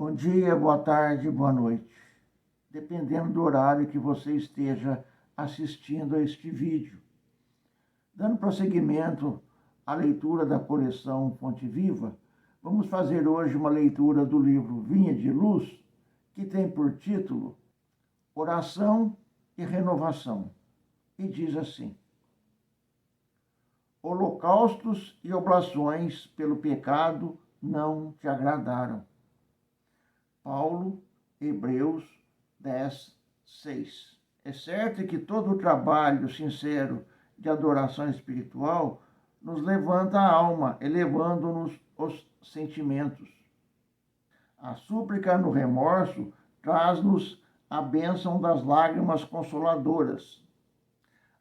Bom dia, boa tarde, boa noite, dependendo do horário que você esteja assistindo a este vídeo. Dando prosseguimento à leitura da coleção Fonte Viva, vamos fazer hoje uma leitura do livro Vinha de Luz, que tem por título Oração e Renovação, e diz assim: Holocaustos e oblações pelo pecado não te agradaram. Paulo, Hebreus 10, 6. É certo que todo o trabalho sincero de adoração espiritual nos levanta a alma, elevando-nos os sentimentos. A súplica no remorso traz-nos a bênção das lágrimas consoladoras.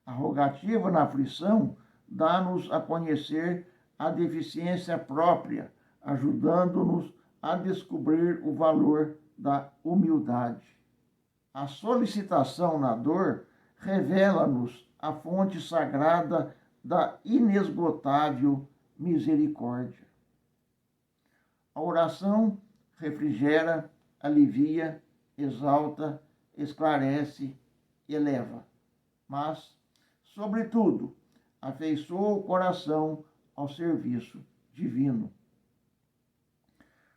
A rogativa na aflição dá-nos a conhecer a deficiência própria, ajudando-nos a descobrir o valor da humildade. A solicitação na dor revela-nos a fonte sagrada da inesgotável misericórdia. A oração refrigera, alivia, exalta, esclarece, eleva, mas, sobretudo, afeiçoa o coração ao serviço divino.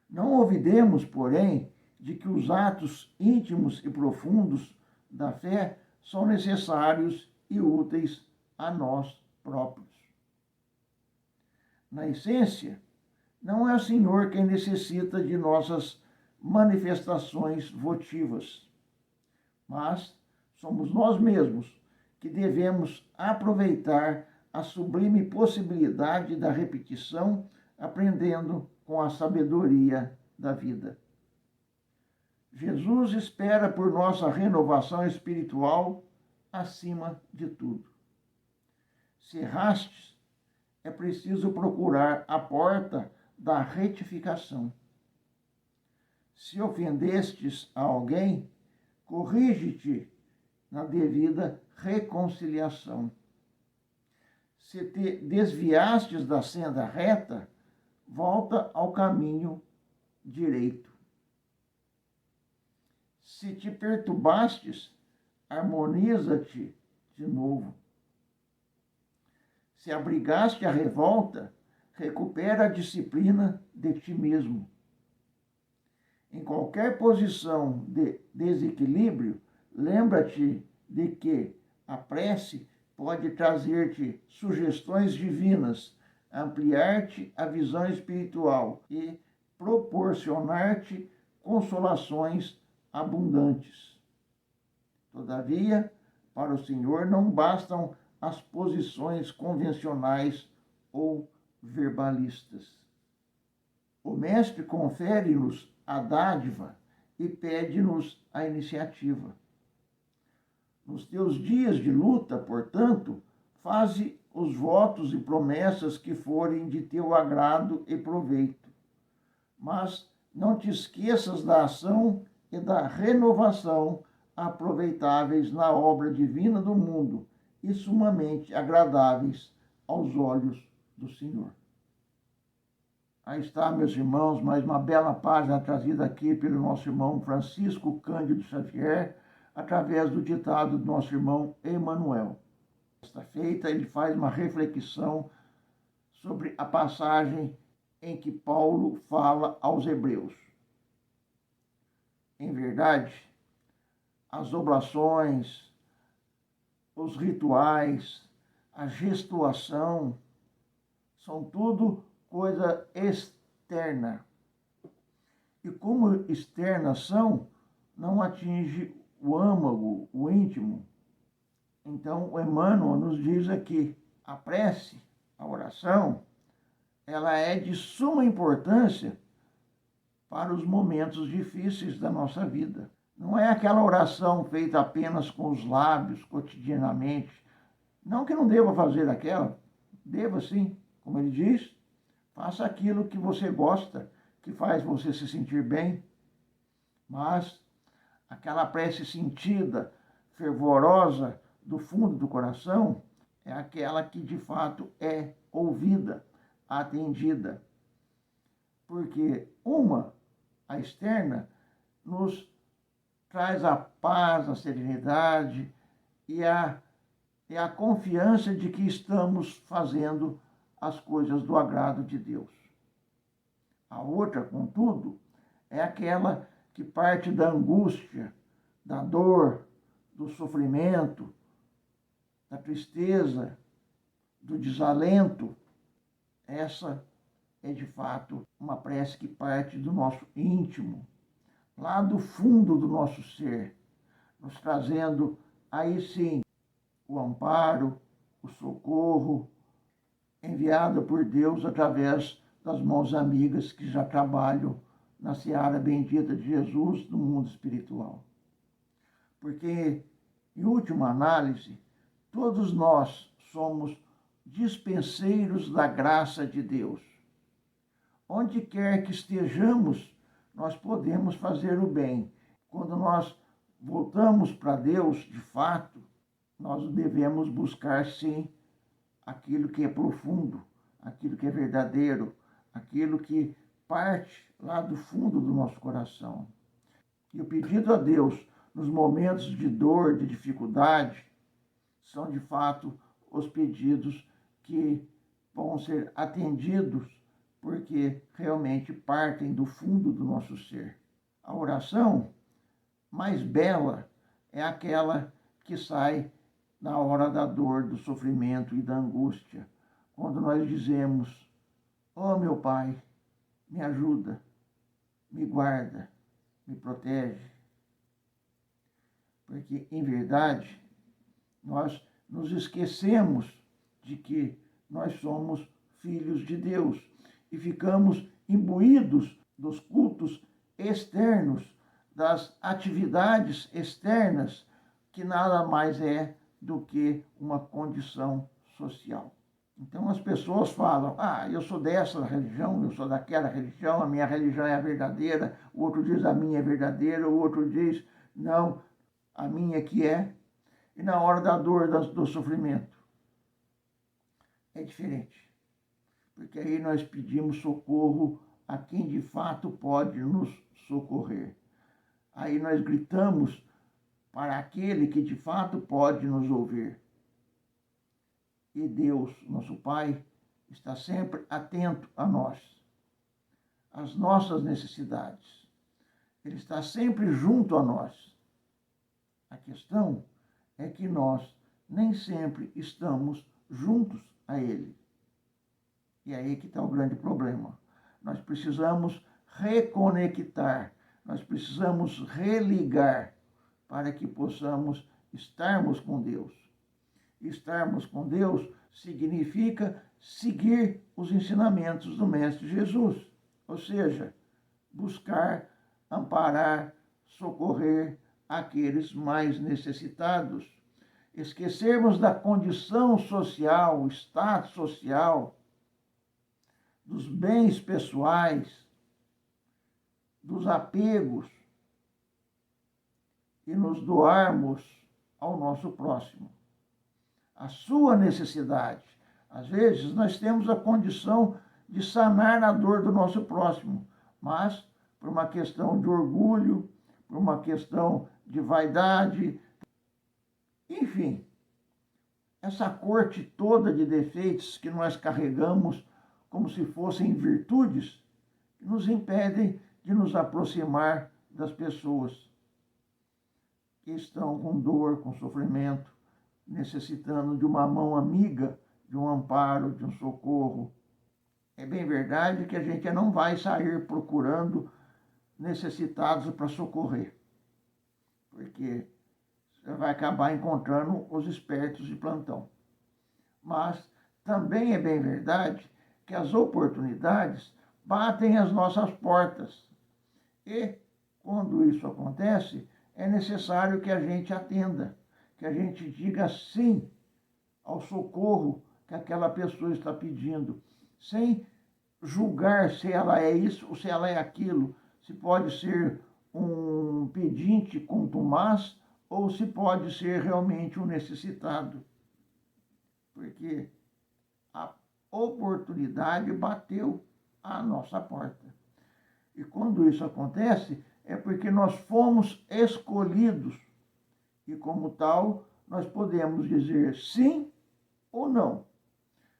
Não olvidemos, porém, de que os atos íntimos e profundos da fé são necessários e úteis a nós próprios. Na essência, não é o Senhor quem necessita de nossas manifestações votivas, mas somos nós mesmos que devemos aproveitar a sublime possibilidade da repetição, aprendendo com a sabedoria da vida. Jesus espera por nossa renovação espiritual acima de tudo. Se errastes, é preciso procurar a porta da retificação. Se ofendestes a alguém, corrige-te na devida reconciliação. Se te desviastes da senda reta, volta ao caminho direito. Se te perturbastes, harmoniza-te de novo. Se abrigaste a revolta, recupera a disciplina de ti mesmo. Em qualquer posição de desequilíbrio, lembra-te de que a prece pode trazer-te sugestões divinas, ampliar-te a visão espiritual e proporcionar-te consolações abundantes. Todavia, para o Senhor não bastam as posições convencionais ou verbalistas. O Mestre confere-nos a dádiva e pede-nos a iniciativa. Nos teus dias de luta, portanto, faze os votos e promessas que forem de teu agrado e proveito. Mas não te esqueças da ação e da renovação aproveitáveis na obra divina do mundo e sumamente agradáveis aos olhos do Senhor. Aí está, meus irmãos, mais uma bela página trazida aqui pelo nosso irmão Francisco Cândido Xavier, através do ditado do nosso irmão Emmanuel. Esta feita, ele faz uma reflexão sobre a passagem em que Paulo fala aos Hebreus. Em verdade, as oblações, os rituais, a gestuação, são tudo coisa externa. E como externas são, não atinge o âmago, o íntimo. Então, o Emmanuel nos diz aqui, a prece, a oração, ela é de suma importância para os momentos difíceis da nossa vida. Não é aquela oração feita apenas com os lábios, cotidianamente. Não que não deva fazer aquela, deva sim, como ele diz, faça aquilo que você gosta, que faz você se sentir bem. Mas aquela prece sentida, fervorosa, do fundo do coração, é aquela que de fato é ouvida, atendida. Porque uma a externa, nos traz a paz, a serenidade e a confiança de que estamos fazendo as coisas do agrado de Deus. A outra, contudo, é aquela que parte da angústia, da dor, do sofrimento, da tristeza, do desalento. Essa é, de fato, uma prece que parte do nosso íntimo, lá do fundo do nosso ser, nos trazendo, aí sim, o amparo, o socorro, enviado por Deus através das mãos amigas que já trabalham na seara bendita de Jesus no mundo espiritual. Porque, em última análise, todos nós somos dispenseiros da graça de Deus. Onde quer que estejamos, nós podemos fazer o bem. Quando nós voltamos para Deus, de fato, nós devemos buscar, sim, aquilo que é profundo, aquilo que é verdadeiro, aquilo que parte lá do fundo do nosso coração. E o pedido a Deus nos momentos de dor, de dificuldade, são de fato os pedidos que vão ser atendidos, porque realmente partem do fundo do nosso ser. A oração mais bela é aquela que sai na hora da dor, do sofrimento e da angústia, quando nós dizemos: ó meu Pai, me ajuda, me guarda, me protege. Porque, em verdade, nós nos esquecemos de que nós somos filhos de Deus e ficamos imbuídos dos cultos externos, das atividades externas, que nada mais é do que uma condição social. Então as pessoas falam: ah, eu sou dessa religião, eu sou daquela religião, a minha religião é a verdadeira, o outro diz a minha é verdadeira, o outro diz não, a minha que é. E na hora da dor, do sofrimento, é diferente. Porque aí nós pedimos socorro a quem de fato pode nos socorrer. Aí nós gritamos para aquele que de fato pode nos ouvir. E Deus, nosso Pai, está sempre atento a nós, às nossas necessidades. Ele está sempre junto a nós. A questão é que nós nem sempre estamos juntos a Ele. E aí que está o grande problema. Nós precisamos reconectar, nós precisamos religar para que possamos estarmos com Deus. Estarmos com Deus significa seguir os ensinamentos do Mestre Jesus, ou seja, buscar, amparar, socorrer aqueles mais necessitados. Esquecermos da condição social, o status social, dos bens pessoais, dos apegos, e nos doarmos ao nosso próximo, a sua necessidade. Às vezes nós temos a condição de sanar a dor do nosso próximo, mas por uma questão de orgulho, por uma questão de vaidade, enfim, essa corte toda de defeitos que nós carregamos como se fossem virtudes, que nos impedem de nos aproximar das pessoas que estão com dor, com sofrimento, necessitando de uma mão amiga, de um amparo, de um socorro. É bem verdade que a gente não vai sair procurando necessitados para socorrer, porque você vai acabar encontrando os espertos de plantão. Mas também é bem verdade que as oportunidades batem às nossas portas. E, quando isso acontece, é necessário que a gente atenda, que a gente diga sim ao socorro que aquela pessoa está pedindo, sem julgar se ela é isso ou se ela é aquilo, se pode ser um pedinte contumaz ou se pode ser realmente um necessitado. Porque a oportunidade bateu à nossa porta. E quando isso acontece, é porque nós fomos escolhidos. E como tal, nós podemos dizer sim ou não.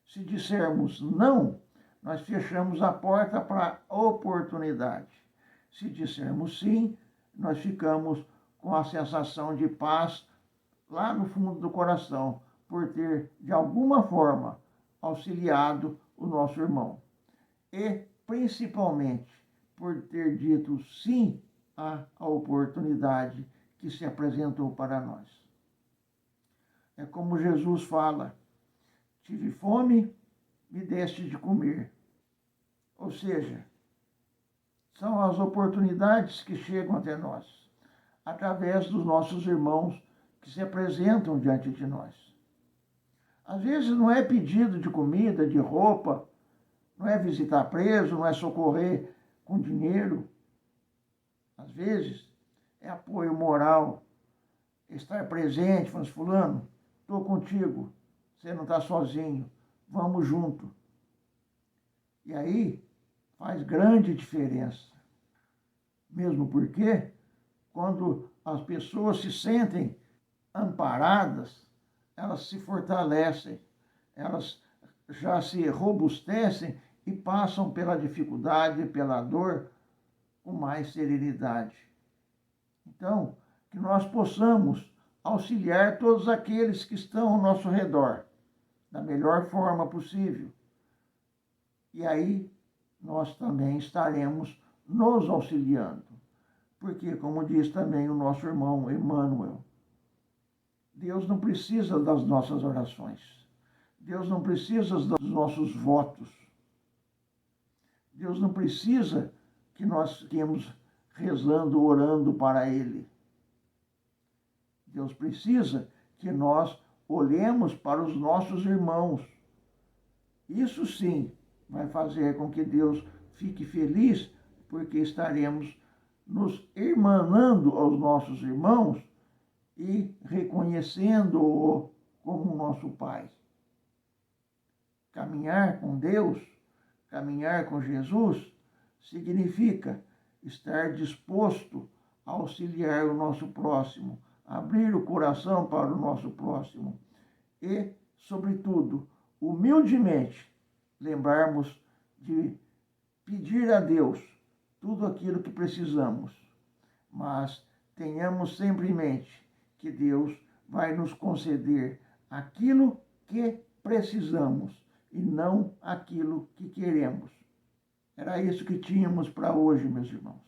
Se dissermos não, nós fechamos a porta para a oportunidade. Se dissermos sim, nós ficamos com a sensação de paz lá no fundo do coração, por ter, de alguma forma, auxiliado o nosso irmão. E, principalmente, por ter dito sim à oportunidade que se apresentou para nós. É como Jesus fala: tive fome, me deste de comer. Ou seja, são as oportunidades que chegam até nós, através dos nossos irmãos que se apresentam diante de nós. Às vezes não é pedido de comida, de roupa, não é visitar preso, não é socorrer com dinheiro. Às vezes é apoio moral, estar presente, falando: fulano, estou contigo, você não está sozinho, vamos junto. E aí faz grande diferença. Mesmo porque, quando as pessoas se sentem amparadas, elas se fortalecem, elas já se robustecem e passam pela dificuldade, pela dor, com mais serenidade. Então, que nós possamos auxiliar todos aqueles que estão ao nosso redor, da melhor forma possível. E aí, nós também estaremos nos auxiliando. Porque, como diz também o nosso irmão Emmanuel, Deus não precisa das nossas orações. Deus não precisa dos nossos votos. Deus não precisa que nós fiquemos rezando, orando para Ele. Deus precisa que nós olhemos para os nossos irmãos. Isso sim vai fazer com que Deus fique feliz, porque estaremos nos irmanando aos nossos irmãos e reconhecendo-o como nosso Pai. Caminhar com Deus, caminhar com Jesus, significa estar disposto a auxiliar o nosso próximo, abrir o coração para o nosso próximo e, sobretudo, humildemente, lembrarmos de pedir a Deus tudo aquilo que precisamos, mas tenhamos sempre em mente que Deus vai nos conceder aquilo que precisamos e não aquilo que queremos. Era isso que tínhamos para hoje, meus irmãos.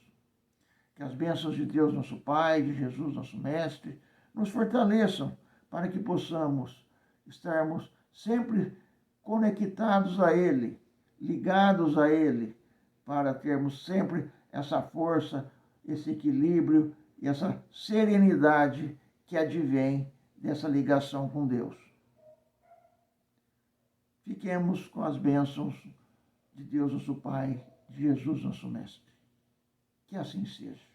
Que as bênçãos de Deus, nosso Pai, de Jesus, nosso Mestre, nos fortaleçam para que possamos estarmos sempre conectados a Ele, ligados a Ele, para termos sempre essa força, esse equilíbrio e essa serenidade que advém dessa ligação com Deus. Fiquemos com as bênçãos de Deus, nosso Pai, de Jesus, nosso Mestre. Que assim seja.